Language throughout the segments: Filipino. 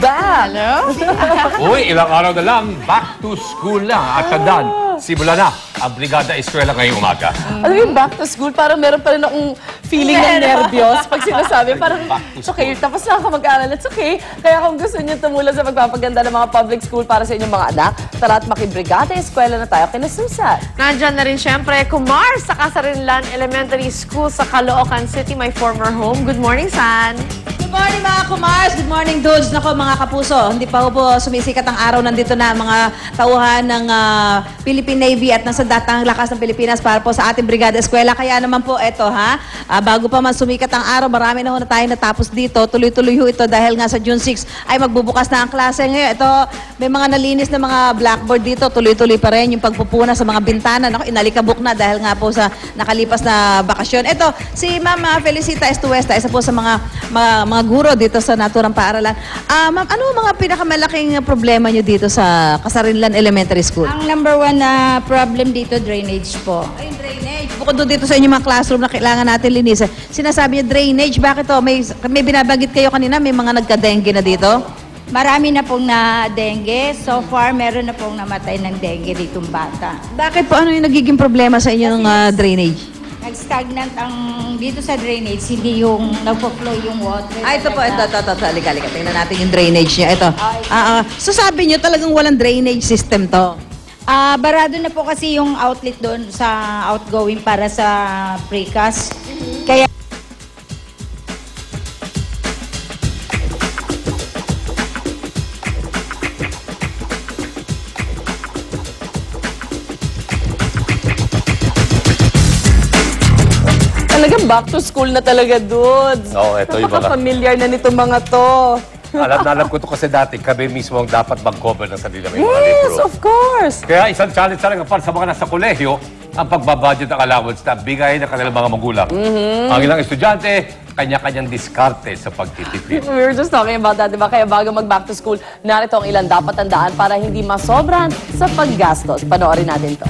back! Hello? Uy, ilang araw na lang, back to school lang. At tandaan, simula na ang Brigada Eskwela ngayong umaga. Alam mo yung back to school, parang meron pa rin akong feeling ng nervyos pag sinasabi. Parang, it's okay, tapos na ako mag-aaral, it's okay. Kaya kung gusto niyo tumulong sa pagpapaganda ng mga public school para sa inyong mga anak, tara at makibrigada Eskwela na tayo kina Susan. Nandyan na rin siyempre, Kumar sa Casarinlan Elementary School sa Caloocan City, my former home. Good morning, San. Good morning mga kumars! Good morning dudes! Nako mga kapuso, hindi pa po sumisikat ang araw. Nandito na mga tauhan ng Philippine Navy at nasa datang lakas ng Pilipinas para po sa ating Brigada Eskwela. Kaya naman po eto bago pa man sumikat ang araw, marami na ho na tayo natapos dito. Tuloy-tuloy ho ito dahil nga sa June 6 ay magbubukas na ang klase. Ngayon ito, may mga nalinis na mga blackboard dito. Tuloy-tuloy pa rin yung pagpupuna sa mga bintana. Nako, inalikabok na dahil nga po sa nakalipas na bakasyon. Ito, si Ma'am Felicita Estuesta, isa po sa mga guro dito sa naturang paaralan. Ma'am, ano mga pinakamalaking problema nyo dito sa Casarinlan Elementary School? Ang number one na problem dito, drainage po. Ay, drainage. Bukod doon dito sa inyong mga classroom na kailangan natin linisin. Sinasabi niyo drainage. Bakit to? May binabanggit kayo kanina, may mga nagka-dengue na dito? Marami na pong na dengue. So far, meron na pong namatay ng dengue ditong bata. Bakit po? Ano yung nagiging problema sa inyong drainage? Nag-stagnant ang dito sa drainage, hindi yung nagpo-flow yung water. Ito po, ito. Halika. Tingnan natin yung drainage niya. Ito. So sabi niyo talagang walang drainage system to? Barado na po kasi yung outlet doon sa outgoing para sa precast. Kaya Talagang back to school na talaga, dudes. Oo, ito yung mga... Napaka-familiar na nitong mga to. Alam ko to kasi dati, kami mismo ang dapat mag-cover ng sarili ng mga libro. Yes, of course. Kaya isang challenge talaga para sa mga nasa kolehiyo, ang pagbabudget ng allowance na bigay ng kanilang mga magulang. Ang ilang estudyante, kanya-kanyang diskarte sa pagtitipid. We were just talking about that, diba? Kaya bago mag-back to school, narito ang ilan dapat tandaan para hindi masobran sa paggastos. Panoorin natin to.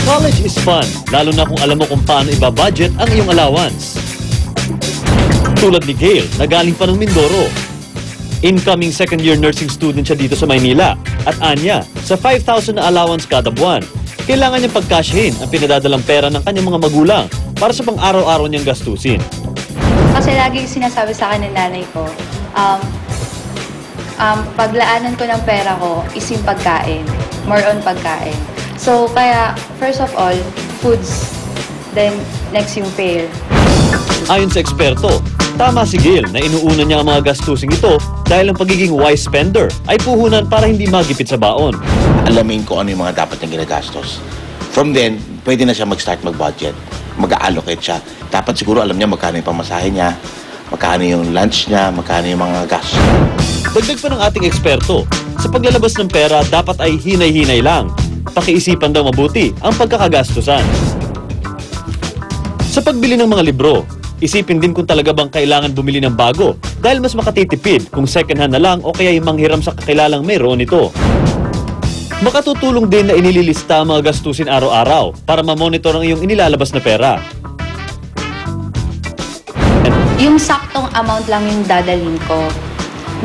College is fun, lalo na kung alam mo kung paano ibabudget ang iyong allowance. Tulad ni Gail, na galing pa ng Mindoro. Incoming second-year nursing student siya dito sa Maynila. At Anya, sa 5,000 na allowance kada buwan, kailangan niyang pagkasyahin ang pinadadalang pera ng kanyang mga magulang para sa pang-araw-araw niyang gastusin. Kasi lagi sinasabi sa akin ng nanay ko, paglaanan ko ng pera ko is yung pagkain, more on pagkain. So, kaya, first of all, foods, then next yung fare. Ayon sa eksperto, tama si Gail na inuuna niya ang mga gastusing ito dahil ang pagiging wise spender ay puhunan para hindi magipit sa baon. Alamin ko ano yung mga dapat niyang ginagastos. From then, pwede na siya mag-start mag-budget. Mag-allocate siya. Dapat siguro alam niya magkano yung pamasahe niya, magkano yung lunch niya, magkano yung mga gastos. Dagdag pa ng ating eksperto, sa paglalabas ng pera dapat ay hinay-hinay lang. Pakiisipan daw mabuti ang pagkakagastusan. Sa pagbili ng mga libro, isipin din kung talaga bang kailangan bumili ng bago dahil mas makatitipid kung second hand na lang o kaya yung manghiram sa kakilalang mayroon ito. Makatutulong din na inililista ang mga gastusin araw-araw para ma-monitor ang iyong inilalabas na pera. Yung saktong amount lang yung dadalhin ko.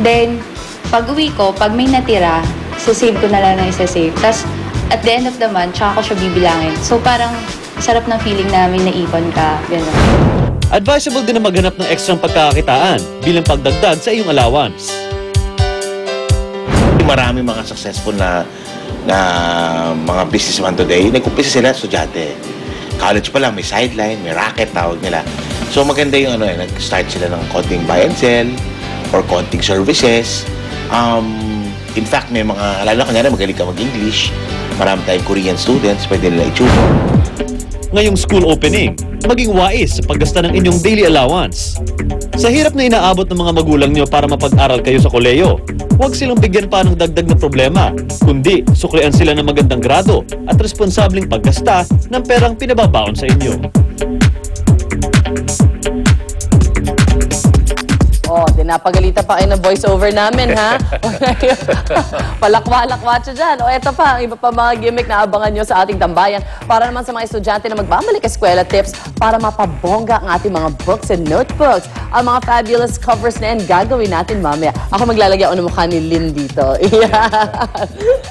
Then, pag uwi ko, pag may natira, sasave ko na lang na isa-save. Tapos, at the end of the month, tsaka ko siya bibilangin. So, parang sarap ng feeling na may naipon ka. Gano'n. Advisable din na maghanap ng ekstrang pagkakakitaan bilang pagdagdag sa iyong allowance. Marami mga successful na mga businessman today, nag-umpisa sila estudyante. College pa lang, may sideline, may racket, tawag nila. So maganda yung nag-start sila ng konting buy and sell or konting services. In fact, may mga, lalo na kanyari magaling ka mag-English, marami tayong Korean students, pwede nila i-tutor. Ngayong school opening, maging wais sa paggasta ng inyong daily allowance. Sa hirap na inaabot ng mga magulang nyo para mapag-aral kayo sa koleyo, huwag silang bigyan pa ng dagdag na problema, kundi suklian sila ng magandang grado at responsabling paggasta ng perang pinababaon sa inyo. Oh, dinapagalitan pa kayo ng voiceover namin, ha? Palakwa-lakwa siya dyan. O, eto pa, ang iba pa mga gimmick na abangan nyo sa ating tambayan para naman sa mga estudyante na magbabalik eskwela tips para mapabongga ang ating mga books and notebooks. Ang mga fabulous covers na yan gagawin natin mamaya. Ako maglalagay ako ng mukha ni Lynn dito.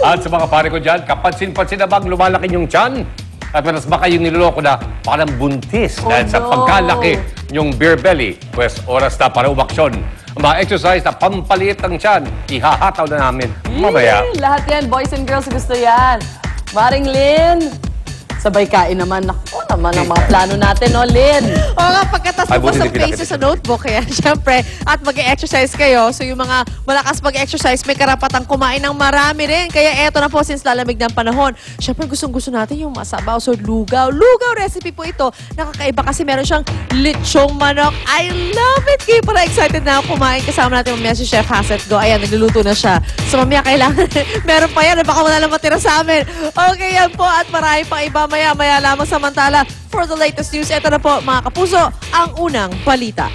At sa mga pare ko dyan, kapansin-pansin na bang lumalaki yung tiyan? At manas baka yung niloloko na parang buntis dahil sa no. pagkalaki yung beer belly. Pues oras na para umaksyon. Ang mga exercise na pampaliit ng tiyan, ihahataw na namin mamaya. Lahat yan, boys and girls, gusto yan. Maring Lynn, sabay kain naman. Naku naman ang mga plano natin, no, Lynn? O nga, pagkatas Ay, mo buti sa hindi pinakita faces sa siya. notebook, kaya syempre, at mag-exercise kayo. So yung mga malakas mag-exercise, may karapatang kumain ng marami rin. Kaya eto na po, since lalamig ng panahon, syempre gustong-gusto natin yung masabaw. So lugaw. Lugaw recipe po ito. Nakakaiba kasi meron siyang lechong manok. I love it! Kaya para excited na ako kumain. Kasama natin mamaya si Chef Hassett Go. Ayan, nagluluto na siya. So mamaya kailangan, meron pa yan. Baka wala lang matira sa amin. Okay, yan po. At marami pang iba maya lamang. Samantala, for the latest news, ito na po mga kapuso, ang unang balita.